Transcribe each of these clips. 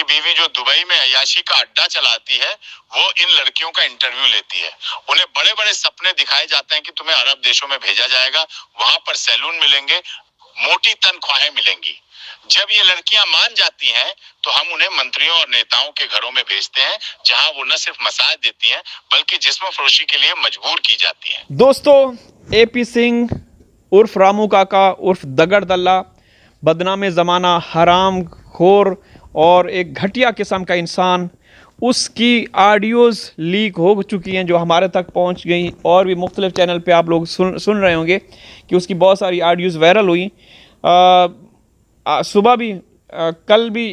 बीवी जो दुबई में अय्याशी का अड्डा चलाती है, वो इन लड़कियों का इंटरव्यू लेती है। उन्हें बड़े बड़े सपने दिखाए जाते हैं कि तुम्हें अरब देशों में भेजा जाएगा, वहां पर सैलून मिलेंगे, मोटी तनख्वाहें मिलेंगी। जब ये लड़कियां मान जाती हैं तो हम उन्हें मंत्रियों और नेताओं के घरों में भेजते हैं, जहां वो न सिर्फ मसाज देती हैं बल्कि जिस्म फरोशी के लिए मजबूर की जाती हैं। दोस्तों, एपी सिंह उर्फ रामू काका उर्फ दगड़ दल्ला, बदनाम ज़माना, हराम खोर और एक घटिया किस्म का इंसान, उसकी ऑडियोज़ लीक हो चुकी हैं जो हमारे तक पहुंच गई, और भी मुख्तलिफ चैनल पे आप लोग सुन रहे होंगे कि उसकी बहुत सारी ऑडियोज़ वायरल हुई। सुबह भी कल भी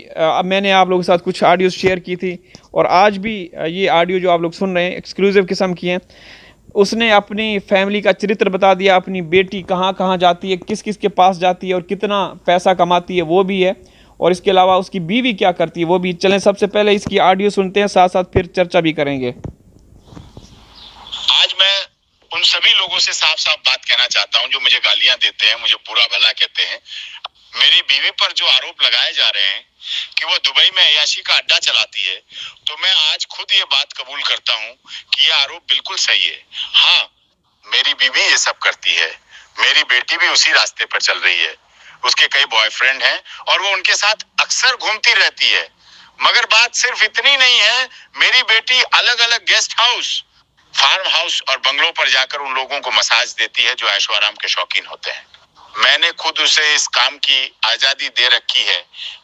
मैंने आप लोगों के साथ कुछ ऑडियोज़ शेयर की थी, और आज भी ये ऑडियो जो आप लोग सुन रहे हैं एक्सक्लूसिव किस्म की हैं। उसने अपनी फैमिली का चरित्र बता दिया, अपनी बेटी कहाँ कहाँ जाती है, किस किस के पास जाती है और कितना पैसा कमाती है वो भी है, और इसके अलावा उसकी बीवी क्या करती है वो भी। चलें सबसे पहले इसकी ऑडियो सुनते हैं, साथ साथ फिर चर्चा भी करेंगे। आज मैं उन सभी लोगों से साफ साफ बात कहना चाहता हूं जो मुझे गालियां देते हैं, मुझे बुरा भला कहते हैं। मेरी बीवी पर जो आरोप लगाए जा रहे हैं कि वो दुबई में अय्याशी का अड्डा चलाती है, तो मैं आज खुद ये बात कबूल करता हूं कि ये आरोप बिल्कुल सही है। हाँ, मेरी बीवी ये सब करती है, मेरी बेटी भी उसी रास्ते पर चल रही है। उसके कई बॉयफ्रेंड हैं और वो उनके साथ अक्सर घूमती रहती है। मगर बात सिर्फ इतनी नहीं है, मेरी बेटी अलग अलग गेस्ट हाउस, फार्म हाउस और बंगलों पर जाकर उन लोगों को मसाज देती है जो ऐशो आराम के शौकीन होते हैं। मैंने खुद उसे इस काम की आजादी दे रखी है।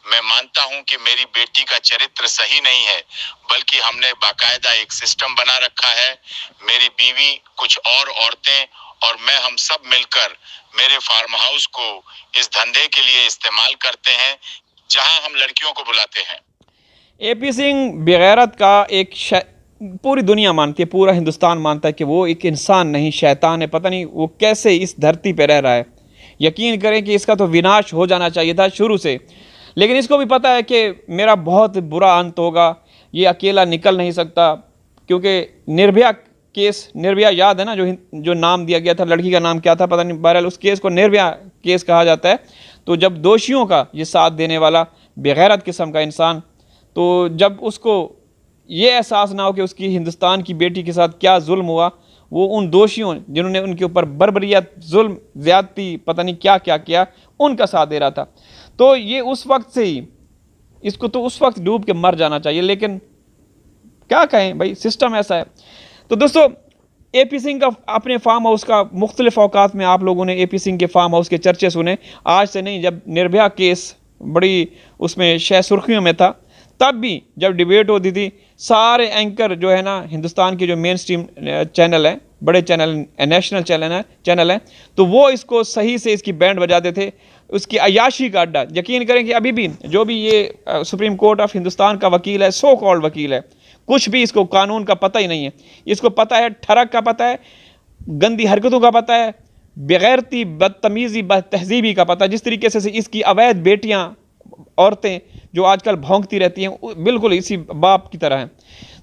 मैं मानता हूं कि मेरी बेटी का चरित्र सही नहीं है, बल्कि हमने बाकायदा एक सिस्टम बना रखा है। मेरी बीवी, कुछ और औरतें और मैं, हम सब मिलकर मेरे फार्म हाउस को इस धंधे के लिए इस्तेमाल करते हैं, जहां हम लड़कियों को बुलाते हैं। एपी सिंह बेगैरत का एक पूरी दुनिया मानती है, पूरा हिंदुस्तान मानता है कि वो एक इंसान नहीं, शैतान है। पता नहीं वो कैसे इस धरती पे रह रहा है। यकीन करें कि इसका तो विनाश हो जाना चाहिए था शुरू से, लेकिन इसको भी पता है कि मेरा बहुत बुरा अंत होगा, ये अकेला निकल नहीं सकता। क्योंकि निर्भया केस, निर्भया याद है ना, जो नाम दिया गया था, लड़की का नाम क्या था पता नहीं, बहरहाल उस केस को निर्भया केस कहा जाता है। तो जब दोषियों का ये साथ देने वाला बेगैरत किस्म का इंसान, तो जब उसको ये एहसास ना हो कि उसकी हिंदुस्तान की बेटी के साथ क्या जुल्म हुआ, वो उन दोषियों जिन्होंने उनके ऊपर बर्बरियत, जुल्म, ज़्यादती, पता नहीं क्या क्या किया, उनका साथ दे रहा था। तो ये उस वक्त से ही, इसको तो उस वक्त डूब के मर जाना चाहिए, लेकिन क्या कहें भाई, सिस्टम ऐसा है। तो दोस्तों, एपी सिंह का अपने फार्म हाउस का मुख्तलिफ औकात में आप लोगों ने एपी सिंह के फार्म हाउस के चर्चे सुने। आज से नहीं, जब निर्भया केस बड़ी उसमें शह सुर्खियों में था, तब भी जब डिबेट होती थी, सारे एंकर जो है ना, हिंदुस्तान के जो मेन स्ट्रीम चैनल हैं, बड़े चैनल, नेशनल चैनल हैं, तो वो इसको सही से इसकी बैंड बजाते थे। उसकी अय्याशी का अड्डा, यकीन करें कि अभी भी जो भी ये सुप्रीम कोर्ट ऑफ हिंदुस्तान का वकील है, सो कॉल्ड वकील है, कुछ भी इसको कानून का पता ही नहीं है। इसको पता है ठरक का पता है, गंदी हरकतों का पता है, बेगैरती, बदतमीज़ी, बदतहजीबी का पता है। जिस तरीके से इसकी अवैध बेटियां, औरतें जो आजकल भौंकती रहती हैं, बिल्कुल इसी बाप की तरह हैं।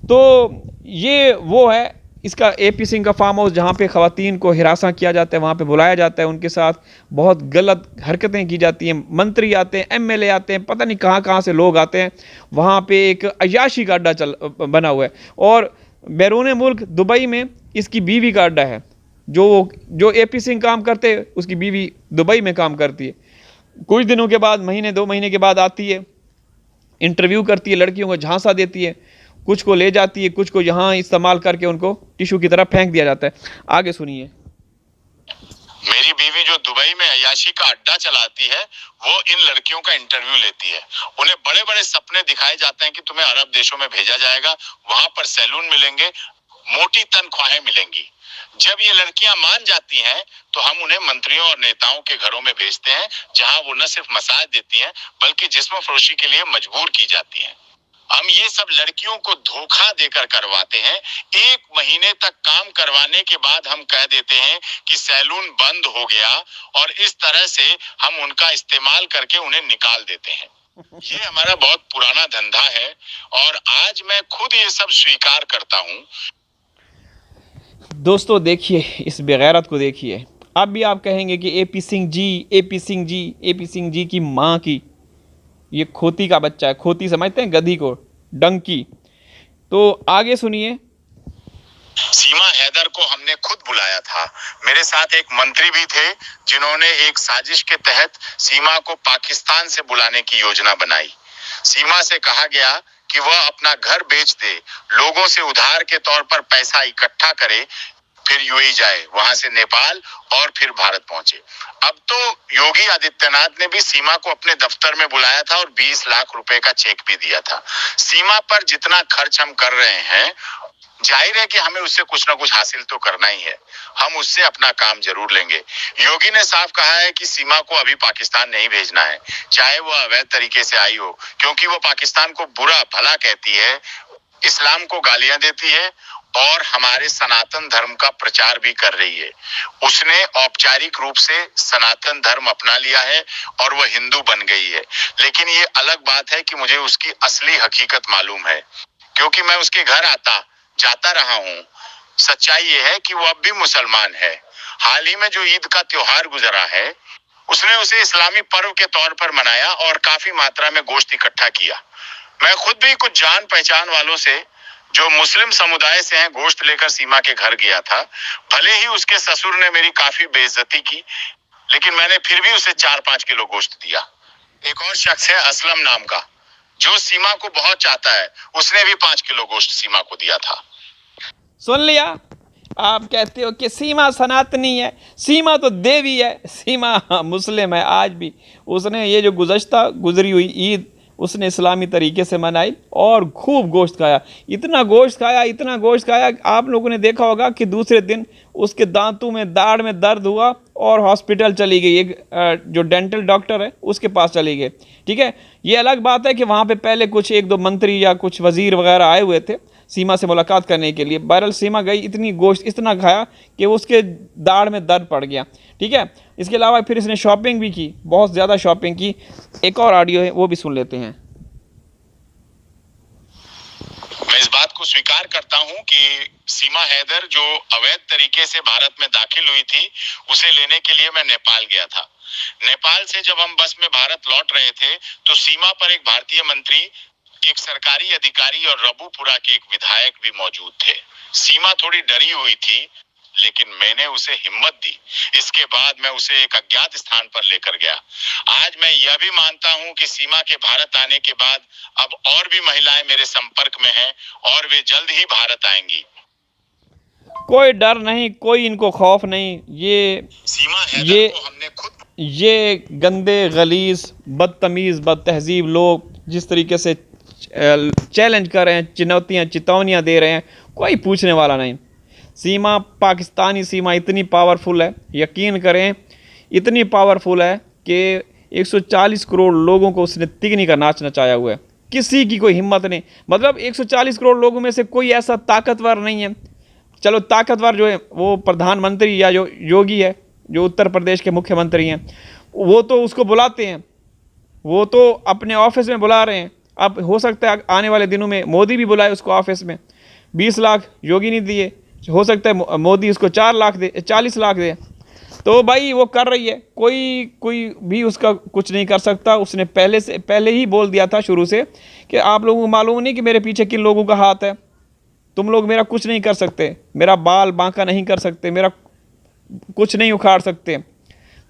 तो ये वो है इसका एपी सिंह का फार्म हाउस, जहाँ पे ख़वातीन को हिरासा किया जाता है, वहाँ पे बुलाया जाता है, उनके साथ बहुत गलत हरकतें की जाती हैं। मंत्री आते हैं, एमएलए आते हैं, पता नहीं कहाँ कहाँ से लोग आते हैं। वहाँ पे एक अय्याशी का अड्डा बना हुआ है, और बैरून मुल्क दुबई में इसकी बीवी का अड्डा है। जो एपी सिंह काम करते, उसकी बीवी दुबई में काम करती है। कुछ दिनों के बाद, महीने 2 महीने के बाद आती है, इंटरव्यू करती है, लड़कियों को झांसा देती है, कुछ को ले जाती है, कुछ को यहाँ इस्तेमाल करके उनको टिश्यू की तरह फेंक दिया जाता है। आगे सुनिए। मेरी बीवी जो दुबई में अय्याशी का अड्डा चलाती है, वो इन लड़कियों का इंटरव्यू लेती है। उन्हें बड़े बड़े सपने दिखाए जाते हैं कि तुम्हें अरब देशों में भेजा जाएगा, वहां पर सैलून मिलेंगे, मोटी तनख्वाहें मिलेंगी। जब ये लड़कियां मान जाती हैं तो हम उन्हें मंत्रियों और नेताओं के घरों में भेजते हैं, जहां वो न सिर्फ मसाज देती हैं बल्कि जिस्म फरोशी के लिए मजबूर की जाती हैं। हम ये सब लड़कियों को धोखा देकर करवाते हैं। 1 महीने तक काम करवाने के बाद हम कह देते हैं कि सैलून बंद हो गया, और इस तरह से हम उनका इस्तेमाल करके उन्हें निकाल देते हैं। ये हमारा बहुत पुराना धंधा है, और आज मैं खुद ये सब स्वीकार करता हूँ। दोस्तों देखिए, इस बेगैरत को देखिए। अब भी आप कहेंगे कि AP Singh ji, AP Singh ji, AP Singh ji की माँ की, ये खोती का बच्चा है, खोती समझते हैं गधी को, डंकी। तो आगे सुनिए। सीमा हैदर को हमने खुद बुलाया था। मेरे साथ एक मंत्री भी थे जिन्होंने एक साजिश के तहत सीमा को पाकिस्तान से बुलाने की योजना बनाई। सीमा से कहा गया कि वह अपना घर बेच दे, लोगों से उधार के तौर पर पैसा इकट्ठा करे, फिर यूएई जाए, वहां से नेपाल और फिर भारत पहुंचे। अब तो योगी आदित्यनाथ ने भी सीमा को अपने दफ्तर में बुलाया था और 20 लाख रुपए का चेक भी दिया था। सीमा पर जितना खर्च हम कर रहे हैं, जाहिर है कि हमें उससे कुछ ना कुछ हासिल तो करना ही है, हम उससे अपना काम जरूर लेंगे। योगी ने साफ कहा है कि सीमा को अभी पाकिस्तान नहीं भेजना है, चाहे वह अवैध तरीके से आई हो, क्योंकि वो पाकिस्तान को बुरा भला कहती है, इस्लाम को गालियां देती है और हमारे सनातन धर्म का प्रचार भी कर रही है। उसने औपचारिक रूप से सनातन धर्म अपना लिया है और वह हिंदू बन गई है। लेकिन ये अलग बात है कि मुझे उसकी असली हकीकत मालूम है, क्योंकि मैं उसके घर आता जाता रहा हूँ। सच्चाई ये है कि वो अब भी मुसलमान है। हाल ही में जो ईद का त्योहार गुजरा है, उसने उसे इस्लामी पर्व के तौर पर मनाया और काफी मात्रा में गोश्त इकट्ठा किया। मैं खुद भी कुछ जान पहचान वालों से जो मुस्लिम समुदाय से हैं गोश्त लेकर सीमा के घर गया था। भले ही उसके ससुर ने मेरी काफी बेइज्जती की, लेकिन मैंने फिर भी उसे 4-5 किलो गोश्त दिया। एक और शख्स है असलम नाम का, जो सीमा को बहुत चाहता है, उसने भी 5 किलो गोश्त सीमा को दिया था। सुन लिया। आप कहते हो कि सीमा सनातनी है, सीमा तो देवी है, सीमा मुस्लिम है। आज भी उसने ये जो गुजरी हुई ईद उसने इस्लामी तरीके से मनाई और खूब गोश्त खाया। इतना गोश्त खाया, आप लोगों ने देखा होगा कि दूसरे दिन उसके दांतों में, दाढ़ में दर्द हुआ और हॉस्पिटल चली गई। एक जो डेंटल डॉक्टर है उसके पास चली गई। ठीक है, ये अलग बात है कि वहाँ पे पहले कुछ 1-2 मंत्री या कुछ वजीर वगैरह आए हुए थे सीमा से मुलाकात करने के लिए। बहरहाल सीमा गई, इतनी गोश्त इतना खाया कि उसके दाढ़ में दर्द पड़ गया। ठीक है, इसके अलावा फिर इसने शॉपिंग भी की, बहुत ज़्यादा शॉपिंग की। एक और ऑडियो है, वो भी सुन लेते हैं। मैं इस बात को स्वीकार करता हूं कि सीमा हैदर जो अवैध तरीके से भारत में दाखिल हुई थी, उसे लेने के लिए मैं नेपाल गया था। नेपाल से जब हम बस में भारत लौट रहे थे तो सीमा पर एक भारतीय मंत्री, एक सरकारी अधिकारी और रबुपुरा के एक विधायक भी मौजूद थे। सीमा थोड़ी डरी हुई थी, लेकिन मैंने उसे हिम्मत दी। इसके बाद मैं उसे एक अज्ञात स्थान पर लेकर गया। आज मैं यह भी मानता हूं कि सीमा के भारत आने के बाद अब और भी महिलाएं मेरे संपर्क में हैं और वे जल्द ही भारत आएंगी। कोई डर नहीं, कोई इनको खौफ नहीं। सीमा हैदर को हमने खुद ये गंदे, गलीज, बदतमीज़, बदतहजीब लोग जिस तरीके से चैलेंज कर रहे हैं, चेतावनियाँ दे रहे हैं, कोई पूछने वाला नहीं। सीमा, पाकिस्तानी सीमा इतनी पावरफुल है, यकीन करें इतनी पावरफुल है कि 140 करोड़ लोगों को उसने तिगनी का नाच नचाया हुआ है। किसी की कोई हिम्मत नहीं, मतलब 140 करोड़ लोगों में से कोई ऐसा ताकतवर नहीं है। चलो ताकतवर जो है वो प्रधानमंत्री या जो योगी है, जो उत्तर प्रदेश के मुख्यमंत्री हैं, वो तो उसको बुलाते हैं, वो तो अपने ऑफिस में बुला रहे हैं। अब हो सकता है आने वाले दिनों में मोदी भी बुलाए उसको ऑफिस में। 20 लाख योगी ने दिए, हो सकता है मोदी उसको 4 लाख दे, 40 लाख दे। तो भाई वो कर रही है, कोई भी उसका कुछ नहीं कर सकता। उसने पहले ही बोल दिया था शुरू से कि आप लोगों को मालूम नहीं कि मेरे पीछे किन लोगों का हाथ है, तुम लोग मेरा कुछ नहीं कर सकते, मेरा बाल बांका नहीं कर सकते, मेरा कुछ नहीं उखाड़ सकते,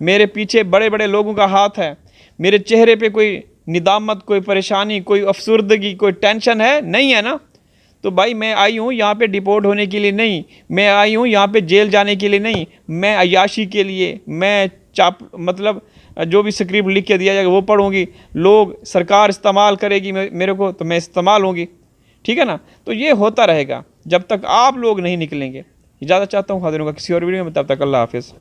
मेरे पीछे बड़े बड़े लोगों का हाथ है। मेरे चेहरे पे कोई निदामत, कोई परेशानी, कोई अफसुर्दगी, कोई टेंशन है नहीं है ना? तो भाई मैं आई हूँ यहाँ पे डिपोर्ट होने के लिए नहीं, मैं आई हूँ यहाँ पे जेल जाने के लिए नहीं, मैं अय्याशी के लिए, मैं मतलब जो भी स्क्रिप्ट लिख के दिया जाएगा वो पढ़ूँगी, लोग सरकार इस्तेमाल करेगी मेरे को तो मैं इस्तेमाल होंगी। ठीक है ना? तो ये होता रहेगा जब तक आप लोग नहीं निकलेंगे। इजाज़त चाहता हूँ, हाजिर होगा किसी और वीडियो में, तब तक अल्लाह हाफिज़।